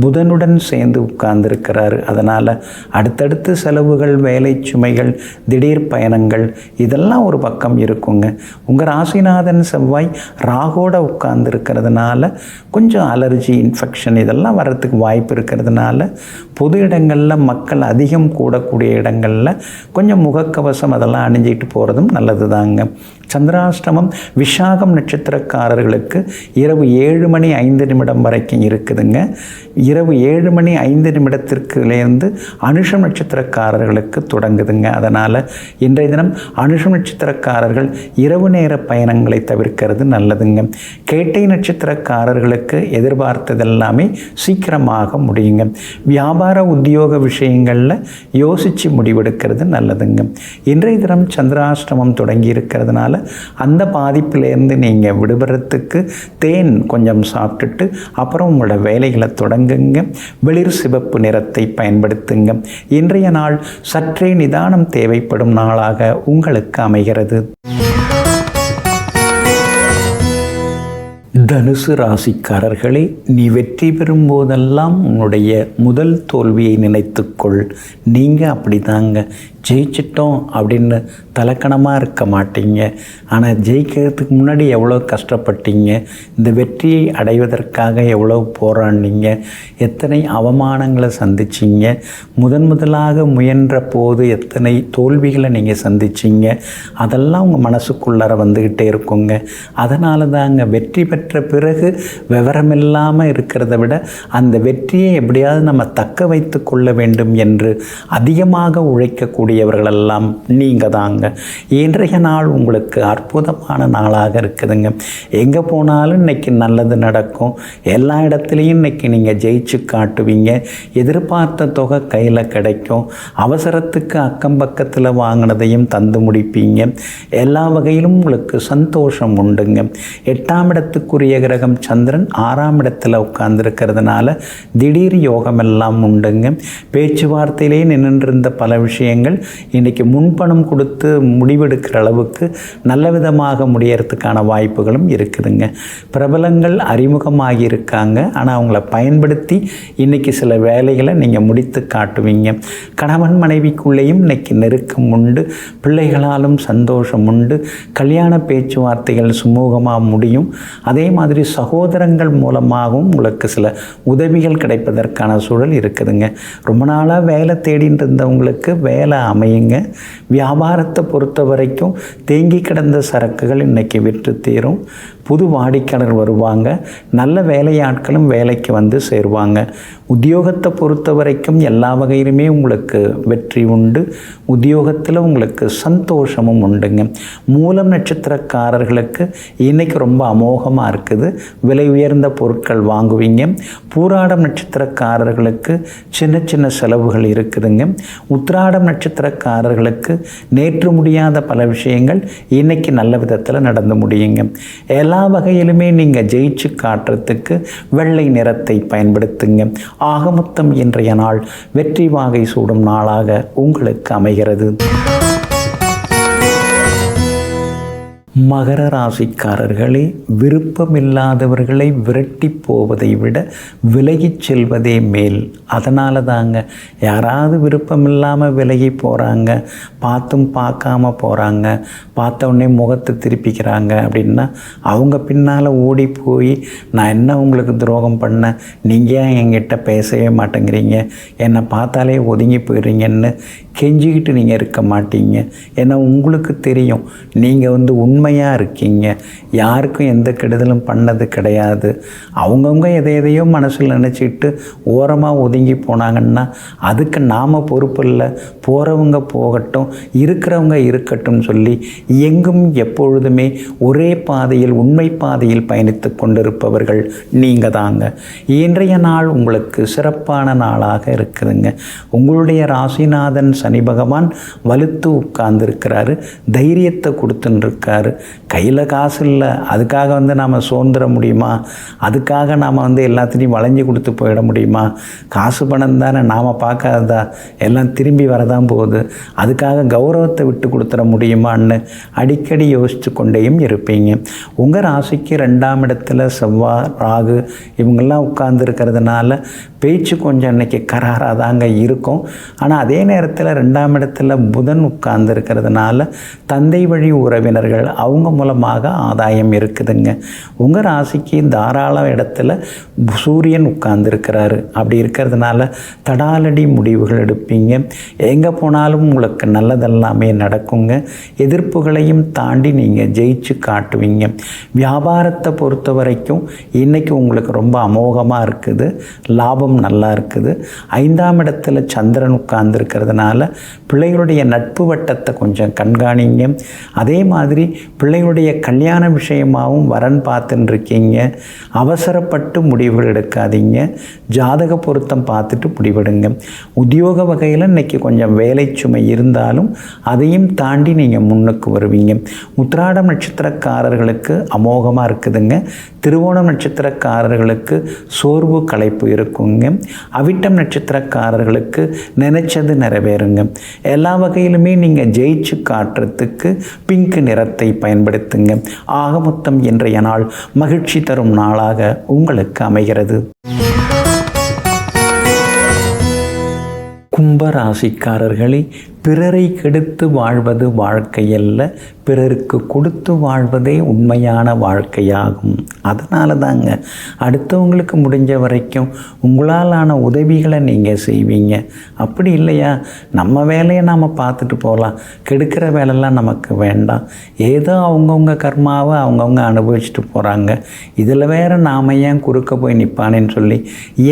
S1: புதனுடன் சேர்ந்து உட்கார்ந்துருக்கிறாரு. அதனால் அடுத்தடுத்து செலவுகள், வேலை சுமைகள், திடீர் பயணங்கள் இதெல்லாம் ஒரு பக்கம் இருக்குங்க. உங்கள் ராசிநாதன் செவ்வாய் ராகோட உட்கார்ந்துருக்கிறதுனால கொஞ்சம் அலர்ஜி, இன்ஃபெக்ஷன் இதெல்லாம் வர்றதுக்கு வாய்ப்பு இருக்கிறதுனால பொது இடங்களில் மக்கள் அதிகம் கூடக்கூடிய இடங்களில் கொஞ்சம் முகக்கவசம் அதெல்லாம் அணிஞ்சிட்டு போகிறதும் நல்லது தாங்க. சந்திராஷ்டமம் விஷாகம் நட்சத்திரக்காரர்களுக்கு இரவு 7:05 வரைக்கும் இருக்குதுங்க. இரவு 7:05 அனுஷம் நட்சத்திரக்காரர்களுக்கு தொடங்குதுங்க. அதனால் இன்றைய தினம் அனுஷம் நட்சத்திரக்காரர்கள் இரவு நேர பயணங்களை தவிர்க்கிறது நல்லதுங்க. கேட்டை நட்சத்திரக்காரர்களுக்கு எதிர்பார்த்ததெல்லாமே சீக்கிரமாக முடியுங்க. வியாபார உத்தியோக விஷயங்களில் யோசித்து முடிவெடுக்கிறது நல்லதுங்க. இன்றைய தினம் சந்திராஷ்டமம் தொடங்கி இருக்கிறதுனால அந்த பாதிப்பிலேருந்து நீங்கள் விடுபடுறதுக்கு தேன் கொஞ்சம் சாப்பிட்டுட்டு அப்புறம் உங்களோட வேலைகளை தொடங்குங்க. வெளிர் சிவப்பு நிறத்தை பயன்படுத்துங்க. இன்றைய நாள் சற்றே நிதானம் தேவைப்படும் நாளாக உங்களுக்கு அமைகிறது. தனுசு ராசிக்காரர்களே, நீ வெற்றி பெறும் போதெல்லாம் உன்னுடைய முதல் தோல்வியை நினைத்துக்கொள். நீங்கள் அப்படி தாங்க ஜெயிச்சிட்டோம் அப்படின்னு தலக்கணமாக இருக்க மாட்டீங்க. ஆனால் ஜெயிக்கிறதுக்கு முன்னாடி எவ்வளோ கஷ்டப்பட்டீங்க, இந்த வெற்றியை அடைவதற்காக எவ்வளோ போராடினீங்க, எத்தனை அவமானங்களை சந்திச்சிங்க, முதலாக முயன்ற போது எத்தனை தோல்விகளை நீங்கள் சந்திச்சிங்க, அதெல்லாம் உங்கள் மனசுக்குள்ளார வந்துக்கிட்டே இருக்குங்க. அதனால தாங்க வெற்றி பெற்ற பிறகு விவரமில்லாமல் இருக்கிறத விட அந்த வெற்றியை எப்படியாவது நம்ம தக்க வைத்து கொள்ள வேண்டும் என்று அதிகமாக உழைக்கக்கூடியவர்களெல்லாம் நீங்கள் தாங்க. இன்றைய நாள் உங்களுக்கு அற்புதமான நாளாக இருக்குதுங்க. எங்கே போனாலும் இன்றைக்கி நல்லது நடக்கும். எல்லா இடத்துலையும் இன்றைக்கி நீங்கள் ஜெயிச்சு காட்டுவீங்க. எதிர்பார்த்த தொகை கையில் கிடைக்கும். அவசரத்துக்கு அக்கம் பக்கத்தில் வாங்கினதையும் தந்து முடிப்பீங்க. எல்லா வகையிலும் உங்களுக்கு சந்தோஷம் உண்டுங்க. 8ஆம் இடத்துக்குரிய உங்களுக்குரிய கிரகம் சந்திரன் 6ஆம் இடத்துல உட்கார்ந்துருக்கிறதுனால திடீர் யோகமெல்லாம் உண்டுங்க. பேச்சுவார்த்தையிலே நின்றிருந்த பல விஷயங்கள் இன்றைக்கி முன்பணம் கொடுத்து முடிவெடுக்கிற அளவுக்கு நல்ல விதமாக முடியறதுக்கான வாய்ப்புகளும் இருக்குதுங்க. பிரபலங்கள் அறிமுகமாகி இருக்காங்க, ஆனால் அவங்கள பயன்படுத்தி இன்றைக்கி சில வேலைகளை நீங்கள் முடித்து காட்டுவீங்க. கணவன் மனைவிக்குள்ளேயும் இன்றைக்கி நெருக்கம் உண்டு, பிள்ளைகளாலும் சந்தோஷம் உண்டு, கல்யாண பேச்சுவார்த்தைகள் சுமூகமாக முடியும். அதே மாதிரி சகோதரங்கள் மூலமாகவும் உங்களுக்கு சில உதவிகள் கிடைப்பதற்கான சூழல் இருக்குதுங்க. ரொம்ப நாளாக வேலை தேடிட்டு இருந்தவங்களுக்கு வேலை அமையுங்க. வியாபாரத்தை பொறுத்த வரைக்கும் தேங்கி கிடந்த சரக்குகள் இன்றைக்கி விற்று தீரும். புது வாடிக்கையாளர் வருவாங்க, நல்ல வேலையாட்களும் வேலைக்கு வந்து சேருவாங்க. உத்தியோகத்தை பொறுத்த வரைக்கும் எல்லா வகையிலுமே உங்களுக்கு வெற்றி உண்டு. உத்தியோகத்தில் உங்களுக்கு சந்தோஷமும் உண்டுங்க. மூலம் நட்சத்திரக்காரர்களுக்கு இன்றைக்கி ரொம்ப அமோகமாக இருக்குது, விலை உயர்ந்த பொருட்கள் வாங்குவீங்க. பூராடம் நட்சத்திரக்காரர்களுக்கு சின்ன சின்ன செலவுகள் இருக்குதுங்க. உத்திராடம் நட்சத்திரக்காரர்களுக்கு நேற்று முடியாத பல விஷயங்கள் இன்றைக்கி நல்ல விதத்தில் நடந்து முடியுங்க. எல்லா வகையிலுமே நீங்கள் ஜெயிச்சு காட்டுறதுக்கு வெள்ளை நிறத்தை பயன்படுத்துங்க. ஆக மொத்தம் இன்றைய நாள் வெற்றி வாகை சூடும் நாளாக உங்களுக்கு அமைகிறது. மகர ராசிக்காரர்களே, விருப்பமில்லாதவர்களை விரட்டி போவதை விட விலகிச் செல்வதே மேல். அதனால தாங்க யாராவது விருப்பமில்லாமல் விலகி போகிறாங்க, பார்த்தும் பார்க்காம போகிறாங்க, பார்த்த உடனே முகத்தை திருப்பிக்கிறாங்க அப்படின்னா அவங்க பின்னால் ஓடி போய் நான் என்ன உங்களுக்கு துரோகம் பண்ணேன், நீங்கள் ஏன் என்கிட்ட பேசவே மாட்டேங்கிறீங்க, என்னை பார்த்தாலே ஒதுங்கி போயிடுறீங்கன்னு கெஞ்சிக்கிட்டு நீங்கள் இருக்க மாட்டீங்க. ஏன்னா உங்களுக்கு தெரியும் நீங்கள் உண்மையாக இருக்கீங்க, யாருக்கும் எந்த கெடுதலும் பண்ணது கிடையாது. அவங்கவுங்க எதையோ மனசில் நினச்சிட்டு ஓரமாக ஒதுங்கி போனாங்கன்னா அதுக்கு நாம் பொறுப்பு இல்லை. போகிறவங்க போகட்டும், இருக்கிறவங்க இருக்கட்டும் சொல்லி எங்கும் எப்பொழுதுமே ஒரே பாதையில் உண்மை பாதையில் பயணித்து கொண்டிருப்பவர்கள் நீங்கள் தாங்க. இன்றைய நாள் உங்களுக்கு சிறப்பான நாளாக இருக்குதுங்க. உங்களுடைய ராசிநாதன் சனி பகவான் வலுத்து உட்கார்ந்துருக்கிறாரு, தைரியத்தை கொடுத்துட்டுருக்காரு. கையில் காசு இல்லை, அதுக்காக நாம் சோர்ந்துட முடியுமா? அதுக்காக நாம் எல்லாத்தையும் வளைஞ்சி கொடுத்து போயிட முடியுமா? காசு பணம் தானே, நாம் பார்க்காததா, எல்லாம் திரும்பி வரதான் போகுது, அதுக்காக கௌரவத்தை விட்டு கொடுத்துட முடியுமான்னு அடிக்கடி யோசித்து கொண்டேயும் இருப்பீங்க. உங்கள் ராசிக்கு 2ஆம் இடத்துல செவ்வாய் ராகு இவங்கெல்லாம் உட்கார்ந்துருக்கிறதுனால பேச்சு கொஞ்சம் இன்றைக்கி கராராக தாங்க இருக்கும். ஆனால் அதே நேரத்தில் 2ஆம் இடத்துல புதன் உட்கார்ந்துருக்கிறதுனால தந்தை வழி உறவினர்கள் அவங்க மூலமாக ஆதாயம் இருக்குதுங்க. உங்கள் ராசிக்கு தாராள இடத்துல சூரியன் உட்கார்ந்துருக்கிறாரு. அப்படி இருக்கிறதுனால தடாலடி முடிவுகள் எடுப்பீங்க. எங்கே போனாலும் உங்களுக்கு நல்லதெல்லாமே நடக்குங்க. எதிர்ப்புகளையும் தாண்டி நீங்கள் ஜெயிச்சு காட்டுவீங்க. வியாபாரத்தை பொறுத்த வரைக்கும் இன்றைக்கி உங்களுக்கு ரொம்ப அமோகமாக இருக்குது, லாபம் நல்லா இருக்குது. 5ஆம் இடத்துல சந்திரன் உட்கார்ந்துருக்கிறதுனால பிள்ளைகளுடைய நட்பு வட்டத்தை கொஞ்சம் கண்காணிங்க. அதே மாதிரி பிள்ளைகளுடைய கல்யாண விஷயமாகவும் வரன் பார்த்துன்னு இருக்கீங்க. அவசரப்பட்டு முடிவுகள் எடுக்காதீங்க, ஜாதக பொருத்தம் பார்த்துட்டு முடிவெடுங்க. உத்தியோக வகையில் இன்றைக்கி கொஞ்சம் வேலை சுமை இருந்தாலும் அதையும் தாண்டி நீங்கள் முன்னுக்கு வருவீங்க. உத்திராடம் நட்சத்திரக்காரர்களுக்கு அமோகமாக இருக்குதுங்க. திருவோணம் நட்சத்திரக்காரர்களுக்கு சோர்வு களைப்பு இருக்குங்க. அவிட்டம் நட்சத்திரக்காரர்களுக்கு நினைச்சது நிறைவேறுங்க. எல்லா வகையிலுமே நீங்கள் ஜெயிச்சு காட்டுறதுக்கு பிங்க் நிறத்தை பயன்படுத்துங்க. ஆக மொத்தம் இன்றைய நாள் மகிழ்ச்சி தரும் நாளாக உங்களுக்கு அமைகிறது. கும்பராசிக்காரர்களே, பிறரை கெடுத்து வாழ்வது வாழ்க்கையல்ல, பிறருக்கு கொடுத்து வாழ்வதே உண்மையான வாழ்க்கையாகும். அதனால தாங்க அடுத்தவங்களுக்கு முடிஞ்ச வரைக்கும் உங்களாலான உதவிகளை நீங்கள் செய்வீங்க. அப்படி இல்லையா, நம்ம வேலையை நாம் பார்த்துட்டு போகலாம், கெடுக்கிற வேலைலாம் நமக்கு வேண்டாம். ஏதோ அவங்கவுங்க கர்மாவை அவங்கவுங்க அனுபவிச்சுட்டு போகிறாங்க, இதில் வேறு நாம் ஏன் குறுக்க போய் நிற்பானேன்னு சொல்லி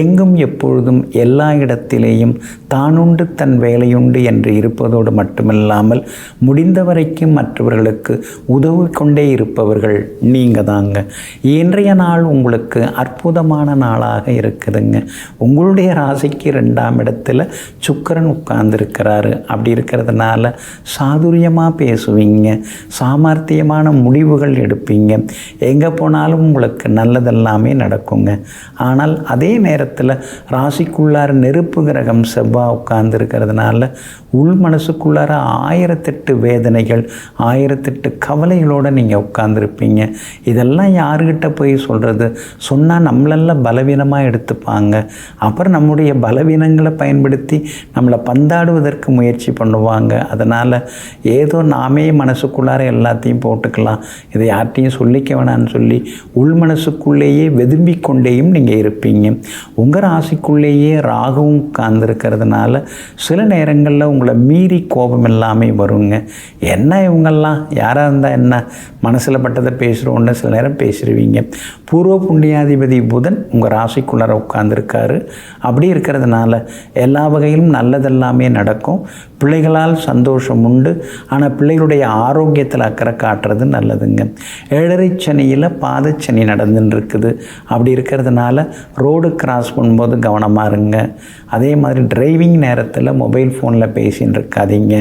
S1: எங்கும் எப்பொழுதும் எல்லா இடத்திலேயும் தானுண்டு தன் வேலையுண்டு என்று இருப்ப பேசுவதோடு மட்டுமில்லாமல் முடிந்த வரைக்கும் மற்றவர்களுக்கு உதவி கொண்டே இருப்பவர்கள் நீங்கள் தாங்க. இன்றைய நாள் உங்களுக்கு அற்புதமான நாளாக இருக்குதுங்க. உங்களுடைய ராசிக்கு 2ஆம் இடத்துல சுக்கிரன் உட்கார்ந்துருக்கிறாரு. அப்படி இருக்கிறதுனால சாதுரியமாக பேசுவீங்க, சாமர்த்தியமான முடிவுகள் எடுப்பீங்க, எங்கே போனாலும் உங்களுக்கு நல்லதெல்லாமே நடக்குங்க. ஆனால் அதே நேரத்தில் ராசிக்குள்ளார நெருப்பு கிரகம் செவ்வாய் உட்கார்ந்துருக்கிறதுனால உள் மனசுக்குள்ளார 1008 வேதனைகள், 1008 கவலைகளோடு நீங்கள் உட்கார்ந்துருப்பீங்க. இதெல்லாம் யாருக்கிட்ட போய் சொல்கிறது? சொன்னால் நம்மளெல்லாம் பலவீனமாக எடுத்துப்பாங்க. அப்புறம் நம்முடைய பலவீனங்களை பயன்படுத்தி நம்மளை பந்தாடுவதற்கு முயற்சி பண்ணுவாங்க. அதனால் ஏதோ நாமே மனசுக்குள்ளார எல்லாத்தையும் போட்டுக்கலாம், இதை யார்கிட்டையும் சொல்லிக்க வேணான்னு சொல்லி உள் மனசுக்குள்ளேயே வெதும்பி கொண்டேயும் நீங்கள் இருப்பீங்க. உங்கள் ராசிக்குள்ளேயே ராகுவும் உட்கார்ந்துருக்கிறதுனால சில நேரங்களில் உங்களை மீறி கோபம் எல்லாமே வருங்க. என்ன இவங்கெல்லாம் யாராக இருந்தால் என்ன, மனசில் பட்டதை பேசுகிறோன்னு சில நேரம் பேசிடுவீங்க. பூர்வ புண்ணியாதிபதி புதன் உங்கள் ராசிக்குள்ளார உட்கார்ந்துருக்காரு. அப்படி இருக்கிறதுனால எல்லா வகையிலும் நல்லதெல்லாமே நடக்கும். பிள்ளைகளால் சந்தோஷம் உண்டு. ஆனால் பிள்ளைகளுடைய ஆரோக்கியத்தில் அக்கறை காட்டுறது நல்லதுங்க. 7.5 சனியில் பாதச்சனி நடந்துன்னு இருக்குது. அப்படி இருக்கிறதுனால ரோடு கிராஸ் பண்ணும்போது கவனமாக இருங்க. அதே மாதிரி டிரைவிங் நேரத்தில் மொபைல் ஃபோனில் பேசின்னு இருக்காதீங்க.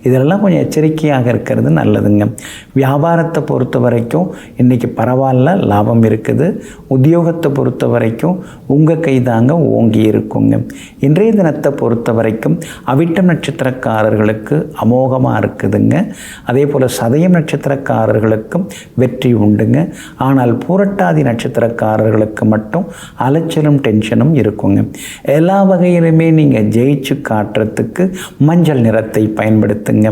S1: இதெல்லாம் கொஞ்சம் எச்சரிக்கையாக இருக்கிறது நல்லதுங்க. வியாபாரத்தை பொறுத்த வரைக்கும் இன்றைக்கி பரவாயில்ல, லாபம் இருக்குது. உத்தியோகத்தை பொறுத்த வரைக்கும் உங்கள் கைதாங்க ஓங்கி இருக்குங்க. இன்றைய தினத்தை பொறுத்த வரைக்கும் அவிட்டம் நட்சத்திரக்காரர்களுக்கு அமோகமாக இருக்குதுங்க. அதே போல் சதயம் நட்சத்திரக்காரர்களுக்கும் வெற்றி உண்டுங்க. ஆனால் பூரட்டாதி நட்சத்திரக்காரர்களுக்கு மட்டும் அலைச்சலும் டென்ஷனும் இருக்குங்க. எல்லா வகையிலுமே நீங்கள் ஜெயிச்சு காட்டுறதுக்கு மஞ்சள் நிறத்தை பயன்படுத்துங்க.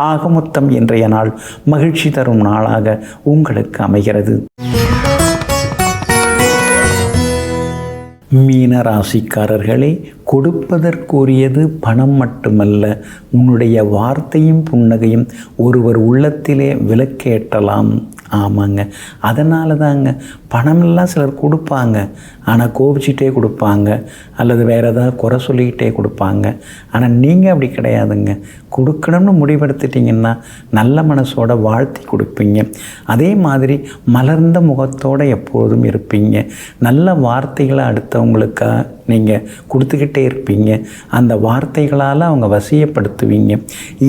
S1: ஆக மொத்தம் இன்றைய நாள் மகிழ்ச்சி தரும் நாளாக உங்களுக்கு அமைகிறது. மீன ராசிக்காரர்களே, கொடுப்பதற்குரியது பணம் மட்டுமல்ல, உன்னுடைய வார்த்தையும் புன்னகையும் ஒருவர் உள்ளத்திலே விலக்கேற்றலாம். ஆமாங்க, அதனால தாங்க பணமெல்லாம் சிலர் கொடுப்பாங்க, ஆனால் கோபிச்சிட்டே கொடுப்பாங்க, அல்லது வேறு ஏதாவது குறை சொல்லிக்கிட்டே கொடுப்பாங்க. ஆனால் நீங்கள் அப்படி கிடையாதுங்க. கொடுக்கணும்னு முடிவெடுத்துட்டிங்கன்னா நல்ல மனசோட வாழ்த்தி கொடுப்பீங்க. அதே மாதிரி மலர்ந்த முகத்தோடு எப்போதும் இருப்பீங்க. நல்ல வார்த்தைகளை அடுத்தவங்களுக்காக நீங்கள் கொடுத்துக்கிட்டே இருப்பீங்க. அந்த வார்த்தைகளால் அவங்க வசியப்படுத்துவீங்க.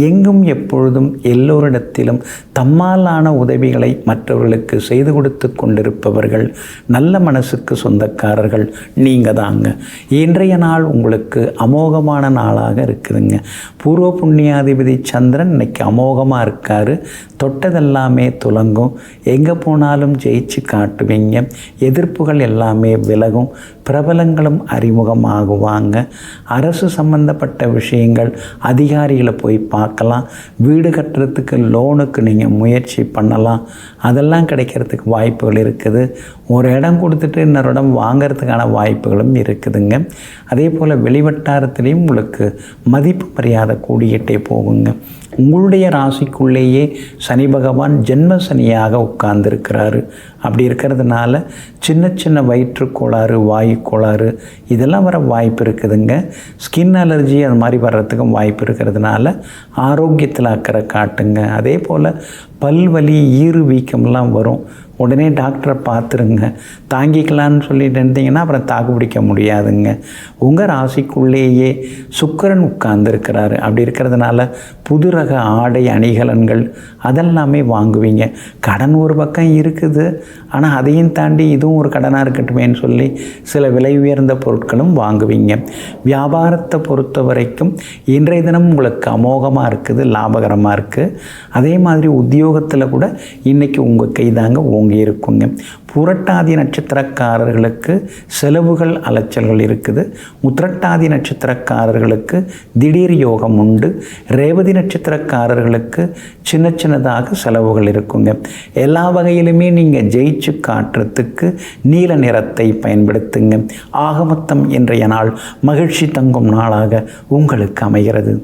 S1: எங்கும் எப்பொழுதும் எல்லோரிடத்திலும் தம்மாலான உதவிகளை மற்றவர்களுக்கு செய்து கொடுத்து கொண்டிருப்பவர்கள் நல்ல மனசுக்கு சொந்தக்காரர்கள் நீங்கள் தாங்க. இன்றைய நாள் உங்களுக்கு அமோகமான நாளாக இருக்குதுங்க. பூர்வ புண்ணியாதிபதி சந்திரன் இன்னைக்கு அமோகமாக இருக்கார். தொட்டதெல்லாமே துலங்கும். எங்கே போனாலும் ஜெயிச்சு காட்டுவீங்க. எதிர்ப்புகள் எல்லாமே விலகும். பிரபலங்களும் அறிமுகமாகுவாங்க. அரசு சம்பந்தப்பட்ட விஷயங்கள் அதிகாரிகளை போய் பார்க்கலாம். வீடு கட்டுறதுக்கு லோனுக்கு நீங்கள் முயற்சி பண்ணலாம். அதெல்லாம் கிடைக்கிறதுக்கு வாய்ப்புகள் இருக்குது. ஒரு இடம் கொடுத்துட்டு இன்னொரு இடம் வாங்கிறதுக்கான வாய்ப்புகளும் இருக்குதுங்க. அதே போல் வெளிவட்டாரத்துலேயும் உங்களுக்கு மதிப்பு மரியாதை கூடிக்கிட்டே போகுங்க. உங்களுடைய ராசிக்குள்ளேயே சனி பகவான் ஜென்ம சனியாக உட்கார்ந்துருக்கிறாரு. அப்படி இருக்கிறதுனால சின்ன சின்ன வயிற்றுக்கோளாறு, வாயு கோளாறு இதெல்லாம் வர வாய்ப்பு இருக்குதுங்க. ஸ்கின் அலர்ஜி அது மாதிரி வர்றதுக்கும் வாய்ப்பு இருக்கிறதுனால ஆரோக்கியத்தில் அக்கறை காட்டுங்க. அதே போல் பல்வலி, ஈறு வீக்கம்லாம் வரும். உடனே டாக்டரை பார்த்துருங்க. தாங்கிக்கலான்னு சொல்லிட்டு இருந்தீங்கன்னா அப்புறம் தாக்கு பிடிக்க முடியாதுங்க. உங்கள் ராசிக்குள்ளேயே சுக்கிரன் உட்கார்ந்துருக்கிறாரு. அப்படி இருக்கிறதுனால புது ரக ஆடை, அணிகலன்கள் அதெல்லாமே வாங்குவீங்க. கடன் ஒரு பக்கம் இருக்குது, ஆனால் அதையும் தாண்டி இதுவும் ஒரு கடனாக இருக்கட்டுமேன்னு சொல்லி சில விலை உயர்ந்த பொருட்களும் வாங்குவீங்க. வியாபாரத்தை பொறுத்த வரைக்கும் இன்றைய தினம் உங்களுக்கு அமோகமாக இருக்குது, லாபகரமாக இருக்குது. அதே மாதிரி உத்தியோகத்தில் கூட இன்றைக்கி உங்கள் கைதாங்க ஓங்கி இருக்குங்க. புரட்டாதி நட்சத்திரக்காரர்களுக்கு செலவுகள், அலைச்சல்கள் இருக்குது. உத்திரட்டாதி நட்சத்திரக்காரர்களுக்கு திடீர் யோகம் உண்டு. ரேவதி நட்சத்திரக்காரர்களுக்கு சின்ன சின்னதாக செலவுகள் இருக்குங்க. எல்லா வகையிலுமே நீங்கள் ஜெயிச்சு காட்டுறதுக்கு நீல நிறத்தை பயன்படுத்துங்க. ஆக மொத்தம் இன்றைய நாள் மகிழ்ச்சி தங்கும் நாளாக உங்களுக்கு அமைகிறது.